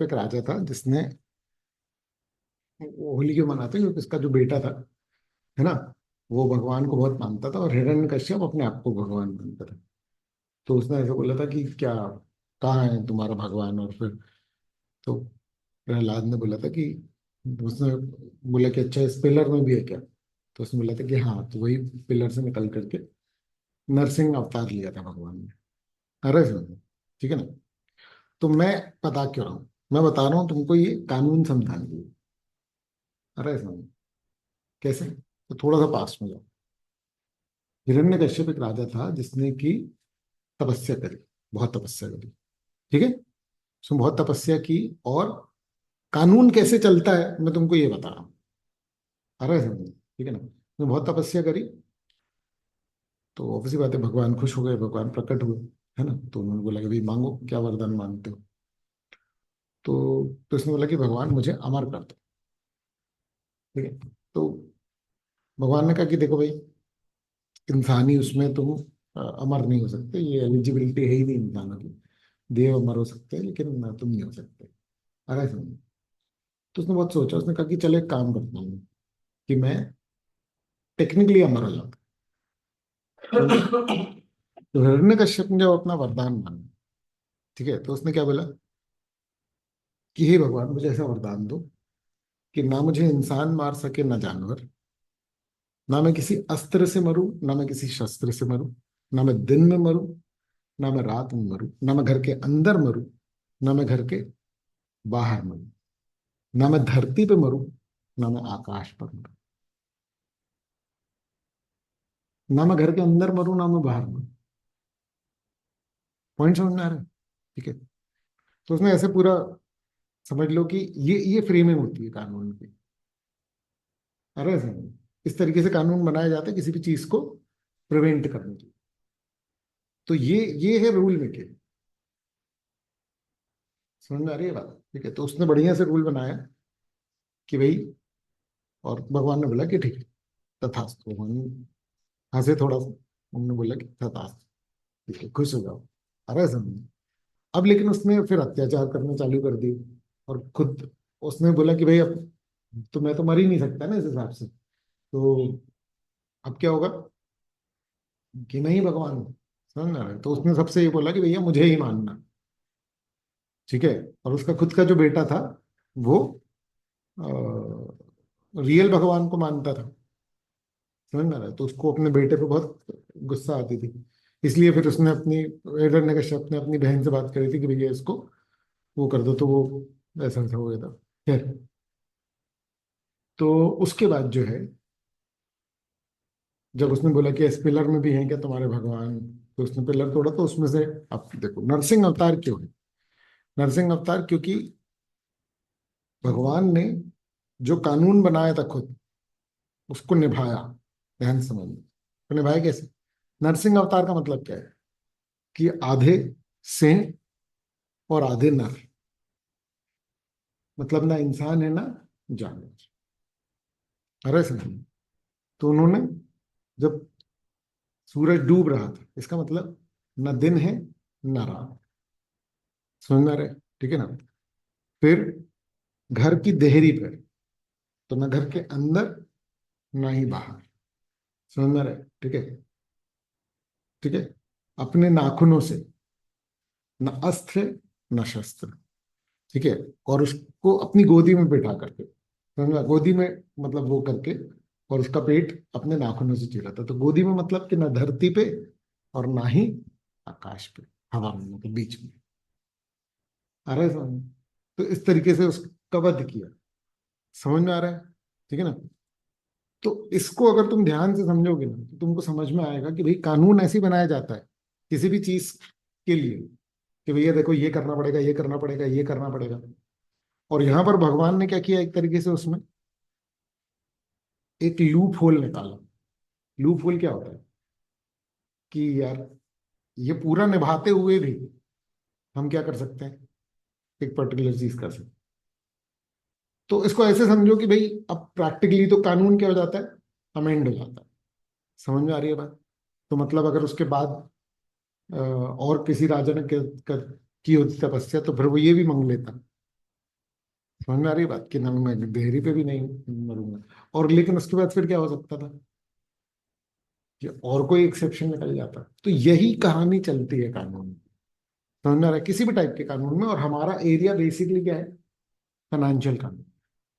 एक राजा था जिसने, वो होली क्यों मनाते हैं क्योंकि उसका जो बेटा था, है ना, वो भगवान को बहुत मानता था और हिरण्यकश्यप अपने आप को भगवान मानता था। तो उसने ऐसे बोला था कि क्या, कहाँ है तुम्हारा भगवान? और फिर तो प्रहलाद ने बोला था कि, उसने बोला कि अच्छा इस पिलर में भी है क्या? तो उसने बोला था कि हाँ, तो वही पिलर से निकल करके नरसिंह अवतार लिया था भगवान ने। अरे सुनो, ठीक है ना। तो मैं बता क्यों रहा हूँ, मैं बता रहा हूँ तुमको ये कानून समझाने के लिए। अरे सुनो, कैसे? तो थोड़ा सा पास में जाओ। हिरण्यकश्यप एक राजा था जिसने की तपस्या करी, बहुत तपस्या करी, ठीक है। उसने बहुत तपस्या की, और कानून कैसे चलता है मैं तुमको ये बता रहा हूँ। अरे समझ, ठीक है ना। उसने बहुत तपस्या करी, तो ऑब्वियसली बात है भगवान खुश हो गए, भगवान प्रकट हुए, है ना। तो उन्होंने बोला कि भाई मांगो, क्या वरदान मांगते हो? तो उसने बोला कि भगवान मुझे अमर कर दो, ठीक है। तो भगवान ने कहा कि देखो भाई, इंसानी उसमें तुम अमर नहीं हो सकते, ये एलिजिबिलिटी है ही नहीं इंसानों की। देव अमर हो सकते हैं लेकिन तुम नहीं हो सकते। अरे समझ। तो उसने बहुत सोचा, उसने कहा कि चलो एक काम करता हूँ कि मैं टेक्निकली अमर हो जाता हूँ। तो हिरण्यकश्यप ने जब अपना वरदान मांगा, ठीक है, तो उसने क्या बोला कि हे भगवान, मुझे ऐसा वरदान दो कि ना मुझे इंसान मार सके ना जानवर, ना मैं किसी अस्त्र से मरूं ना मैं किसी शस्त्र से मरूं, ना मैं दिन में मरूं ना मैं रात में मरूं, ना मैं घर के अंदर मरूं ना मैं घर के बाहर मरूं, ना मैं धरती पे मरूं ना मैं आकाश पर मरूं, ना मैं घर के अंदर मरूं ना मैं बाहर मरूं। पॉइंट समझ में आ रहा है? ठीक है। तो उसने ऐसे पूरा, समझ लो कि ये फ्रेमिंग होती है कानून की। अरे समझ, इस तरीके से कानून बनाए जाते हैं किसी भी चीज को प्रिवेंट करने के लिए। तो ये है रूल मेकिंग। समझ में आ रही है बात? ठीक है। तो उसने बढ़िया से रूल बनाया कि भाई, और भगवान ने बोला कि ठीक है, तथास्तु। भगवान हंसे थोड़ा सा, उन्होंने बोला कि तथास्तु, ठीक है, खुश हो जाओ। अरे समझ। अब लेकिन उसने फिर अत्याचार करना चालू कर दी, और खुद उसने बोला कि भाई अब तो मैं तो मर ही नहीं सकता ना इस हिसाब से। तो अब क्या होगा कि मैं ही भगवान हूँ। समझ में आ रहा है? तो उसने सबसे ये बोला कि भैया मुझे ही मानना, ठीक है। और उसका खुद का जो बेटा था, वो रियल भगवान को मानता था। समझ में आ रहा है? तो उसको अपने बेटे पे बहुत गुस्सा आती थी। इसलिए फिर उसने अपनी, हिरण्यकश्यप ने अपनी बहन से बात करी थी कि भैया इसको वो कर दो, तो वो ऐसा ऐसा हो गया था। खैर, तो उसके बाद जो है, जब उसने बोला कि इस पिलर में भी हैं क्या तुम्हारे भगवान, तो उसने पिलर तोड़ा, तो उसमें से, अब देखो नरसिंह अवतार क्यों है? नरसिंह अवतार क्योंकि भगवान ने जो कानून बनाया था खुद, उसको निभाया। ध्यान से समझना, तो निभाया कैसे? नरसिंह अवतार का मतलब क्या है कि आधे सिंह और आधे नर, मतलब ना इंसान है ना जानवर। अरे समझ। तो उन्होंने, जब सूरज डूब रहा था, इसका मतलब न दिन है न रात। समझ में आ रहा है? ठीक है ना। फिर घर की देहरी पर, तो न घर के अंदर ना ही बाहर। समझ में आ रहा है? ठीक है। ठीक है। अपने नाखूनों से, न अस्त्र न शस्त्र, ठीक है। और उसको अपनी गोदी में बैठा करके, समझ में गोदी में, मतलब वो करके, और उसका पेट अपने नाखूनों से चीरा था। तो गोदी में मतलब कि ना धरती पे और ना ही आकाश पे, हवा में, मतलब बीच में। आ रहा है समझ में? तो इस तरीके से उसका वध किया। समझ में आ रहा है? ठीक है ना। तो इसको अगर तुम ध्यान से समझोगे ना, तो तुमको समझ में आएगा कि भाई कानून ऐसे ही बनाया जाता है किसी भी चीज के लिए, कि भैया देखो ये करना पड़ेगा, ये करना पड़ेगा, ये करना पड़ेगा। और यहां पर भगवान ने क्या किया, एक तरीके से उसमें एक लूप होल निकाला। लूप होल क्या होता है कि यार, ये पूरा निभाते हुए भी हम क्या कर सकते हैं, एक पर्टिकुलर चीज कर सकते हैं। तो इसको ऐसे समझो कि भाई अब प्रैक्टिकली तो कानून क्या हो जाता है, अमेंड हो जाता है। समझ में आ रही है बात? तो मतलब अगर उसके बाद और किसी राजा ने की होती तपस्या, तो फिर वो ये भी मांग लेता समझ में आ रही बात कि ना मैं देहरी पे भी नहीं मरूंगा। और लेकिन उसके बाद फिर क्या हो सकता था कि और कोई एक्सेप्शन निकल जाता। तो यही कहानी चलती है कानून में। समझ में आ रहा है, किसी भी टाइप के कानून में। और हमारा एरिया बेसिकली क्या है, फाइनेंशियल कानून।